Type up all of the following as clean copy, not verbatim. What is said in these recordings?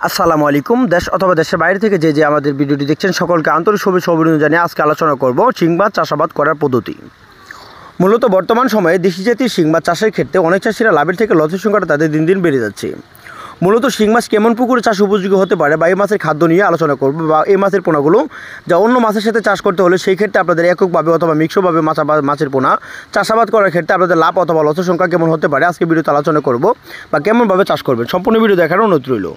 আসসালামু আলাইকুম। দেশ অথবা দেশের বাইরে থেকে যে আমাদের ভিডিওটি দেখছেন সকলকে আন্তরিক শুভেচ্ছা অভিনন্দন জানিয়ে আজকে আলোচনা করব শিং মাছ চাষাবাদ করার পদ্ধতি। মূলত বর্তমান সময়ে দেশি জাতির শিং মাছ চাষের ক্ষেত্রে অনেক চাষিরা লাভের থেকে লসের সংখ্যাটা তাদের দিন দিন বেড়ে যাচ্ছে। মূলত শিং মাছ কেমন পুকুরে চাষ উপযোগী হতে পারে বা এই মাছের খাদ্য নিয়ে আলোচনা করব, বা এই মাছের পোনাগুলো যা অন্য মাছের সাথে চাষ করতে হলে সেই ক্ষেত্রে আপনাদের এককভাবে অথবা মিক্সভাবে মাছের পোনা চাষাবাদ করার ক্ষেত্রে আপনাদের লাভ অথবা লসের সংখ্যা কেমন হতে পারে আজকে ভিডিওতে আলোচনা করব, বা কেমনভাবে চাষ করবেন সম্পূর্ণ ভিডিও দেখার অনুরোধ রইল।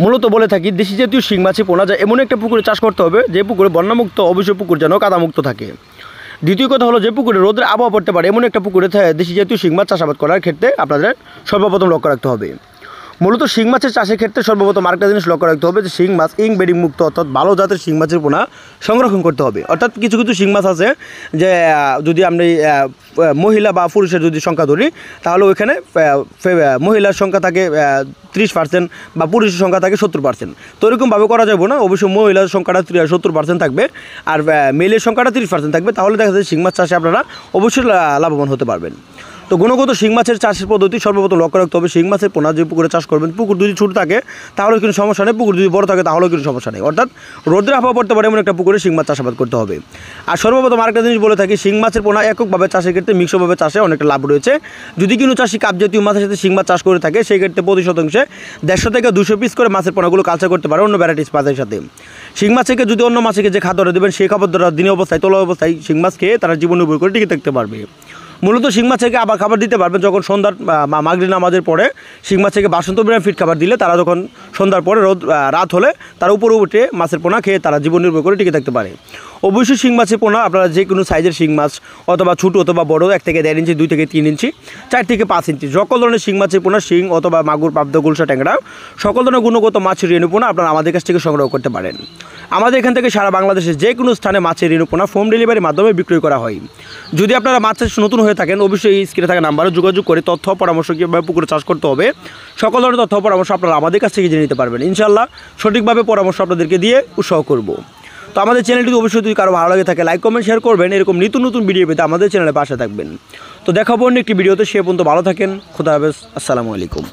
মূলত বলে থাকি দেশি জাতীয় শিং মাছের পোনা যা এমন একটা পুকুরে চাষ করতে হবে যে পুকুরে বন্যামুক্ত, অবশ্যই পুকুর যেন কাদামুক্ত থাকে। দ্বিতীয় কথা হলো যে পুকুরে রোদের আবহাওয়া পড়তে পারে এমন একটা পুকুরে দেশি জাতীয় শিং মাছ চাষাবাদ করার ক্ষেত্রে আপনাদের সর্বপ্রথম লক্ষ্য রাখতে হবে। মূলত শিং মাছের চাষের ক্ষেত্রে সর্বপ্রথম আরেকটা জিনিস লক্ষ্য রাখতে হবে যে শিং মাছ ইনব্রিডিং মুক্ত অর্থাৎ ভালো জাতের শিং মাছের পোনা সংরক্ষণ করতে হবে। অর্থাৎ কিছু কিছু শিং মাছ আছে যে যদি আপনি মহিলা বা পুরুষের যদি সংখ্যা ধরি তাহলে ওইখানে মহিলার সংখ্যা থাকে 30% বা পুরুষের সংখ্যা থাকে 70%। তো এরকমভাবে করা যাবে না, অবশ্যই মহিলার সংখ্যাটা 70% থাকবে আর মেলের সংখ্যাটা 30% থাকবে, তাহলে দেখা যায় শিং মাছ চাষে আপনারা অবশ্যই লাভবান হতে পারবেন। তো গুণগত শিং মাছের চাষের পদ্ধতি সর্বপ্রথম লক্ষ্য রাখতে হবে শিং মাছের পোনা যে পুকুরে চাষ করবেন, পুকুর যদি ছোটো থাকে তাহলেও কোনো সমস্যা নেই, পুকুর যদি বড় থাকে তাহলেও কোনো সমস্যা নেই। অর্থাৎ রোদ্রের আবহাওয়া পড়তে পারে এমন একটা পুকুরে শিং মাছ চাষাবাদ করতে হবে। আর সর্বপ্রথম আরেকটা জিনিস বলে থাকি শিং মাছের পোনা এককভাবে চাষের ক্ষেত্রে মিক্সভাবে চাষে অনেকটা লাভ রয়েছে। যদি কোনো চাষি কাপ জাতীয় মাছের সাথে শিং মাছ চাষ করে থাকে সেই ক্ষেত্রে প্রতি শতাংশে 150 থেকে 200 পিস করে মাছের পোনাগুলো কালচার করতে পারে অন্য ভ্যারাইটিস মাছের সাথে। শিং মাছকে যদি অন্য মাছকে যে খাদ্যটা দেবেন সেই খাবার দ্বারা দিনে অবস্থায় তোলা অবস্থায় শিং মাছ খেয়ে তারা জীবন নির্ভর করে টিকে থাকতে পারবে। মূলত শিং মাছকে আবার খাবার দিতে পারবেন যখন সন্ধ্যার মাগরিব নামাজের পরে শিং মাছকে 52 গ্রাম ফিট খাবার দিলে তারা যখন সন্ধ্যার পরে রাত হলে তারা উপরে উঠে মাছের পোনা খেয়ে তারা জীবন নির্ভর করে টিকে থাকতে পারে। অবশ্যই শিং মাছের পোনা আপনারা যে কোনো সাইজের শিং মাছ অথবা ছোটো অথবা বড়ো 1 থেকে 1.5 ইঞ্চি, 2 থেকে 3 ইঞ্চি, 4 থেকে 5 ইঞ্চি সকল ধরনের শিং মাছের পোনা শিং অথবা মাগুর, পাবদা, গুলশা, ট্যাংরা সকল ধরনের গুণগত মাছের রেণু পোনা আপনারা আমাদের কাছ থেকে সংগ্রহ করতে পারেন। আমাদের এখান থেকে সারা বাংলাদেশে যে কোনো স্থানে মাছের রেণু পোনা হোম ডেলিভারির মাধ্যমে বিক্রয় করা হয়। যদি আপনারা মাছের নতুন হয়ে থাকেন অবশ্যই এই স্ক্রিনে থাকা নাম্বারে যোগাযোগ করে তথ্য পরামর্শ কীভাবে পুকুরে চাষ করতে হবে সকল ধরনের তথ্য পরামর্শ আপনারা আমাদের কাছ থেকে জেনে নিতে পারবেন। ইনশাআল্লাহ সঠিকভাবে পরামর্শ আপনাদেরকে দিয়ে উৎসাহ করব। তো আমাদের চ্যানেলটি অবশ্যই যদি কারো ভালো লাগে থাকে লাইক কমেন্ট শেয়ার করবেন, এরকম নিত্য নতুন ভিডিও পেতে আমাদের চ্যানেলে পাশে থাকবেন। তো দেখাবো অন্য একটি ভিডিওতে, সে পর্যন্ত ভালো থাকেন, খোদা হাফেজ, আসসালামু আলাইকুম।